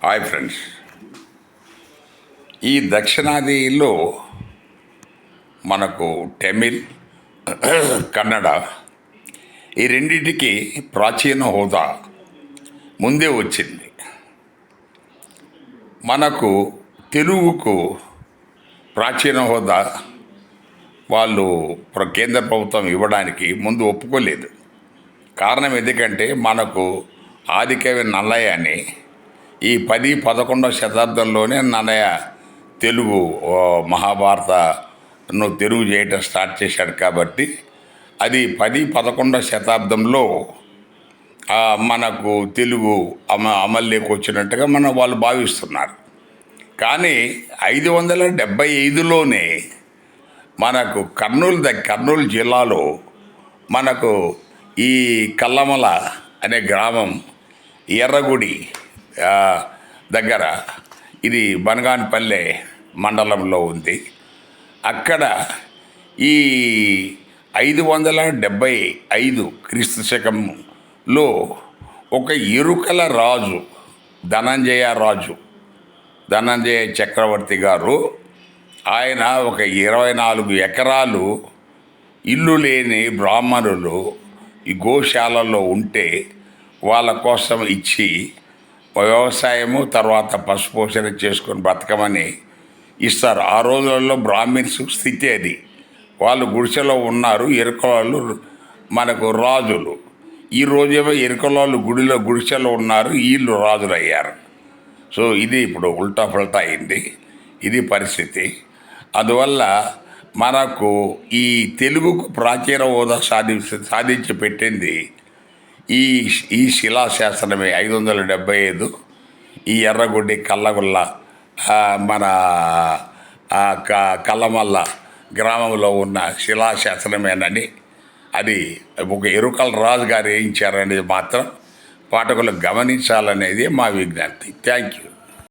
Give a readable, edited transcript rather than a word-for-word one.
Hi friends, ఈ దక్షిణాదిలో మనకు తమిళ్, కన్నడ ఈ రెండింటికి ప్రాచీన హోదా ముందే వచ్చింది. మనకు తెలుగుకు ప్రాచీన హోదా వాళ్ళు కేంద్ర ప్రభుత్వం ఇవ్వడానికి ముందు ఒప్పుకోలేదు. కారణం ఎందుకంటే మనకు ఆదికవి నల్లయ్య అని ఈ 10-11 శతాబ్దంలోనే నన్నయ్య తెలుగు మహాభారతను తెలుగు చేయటం స్టార్ట్ చేశాడు. కాబట్టి అది 10-11 శతాబ్దంలో మనకు తెలుగు అమల్లోకి వచ్చినట్టుగా వాళ్ళు భావిస్తున్నారు. కానీ 575లోనే మనకు కర్నూలు జిల్లాలో మనకు ఈ కల్లమల అనే గ్రామం ఎర్రగుడి దగ్గర, ఇది బనగానపల్లె మండలంలో ఉంది. అక్కడ ఈ 575 క్రీస్తు శకంలో ఒక ఎరుకల రాజు ధనంజయ చక్రవర్తి గారు, ఆయన ఒక 24 ఎకరాలు ఇల్లు లేని బ్రాహ్మణులు ఈ గోశాలలో ఉంటే వాళ్ళ కోసం ఇచ్చి వ్యవసాయము తర్వాత పశుపోషణ చేసుకొని బతకమని ఇస్తారు. ఆ రోజులలో బ్రాహ్మిన్స్ స్థితి అది. వాళ్ళు గుడిసెలో ఉన్నారు. ఎరుకలు మనకు రాజులు. ఈ రోజేమో ఎరుకలు గుడిసెలో ఉన్నారు, వీళ్ళు రాజులు అయ్యారు. సో ఇది ఇప్పుడు ఉల్టా పల్టా అయింది. ఇది పరిస్థితి. అందువల్ల మనకు ఈ తెలుగుకు ప్రాచీన హోదా సాధించి పెట్టింది ఈ శిలాశాసనమే. 575 ఈ ఎర్రగుడ్డి కల్లగుల్ల మన కల్లమల్ల గ్రామంలో ఉన్న శిలాశాసనమేనని, అది ఒక ఎరుకల రాజు గారు వేయించారనేది మాత్రం పాఠకులు గమనించాలనేది మా విజ్ఞప్తి. Thank you.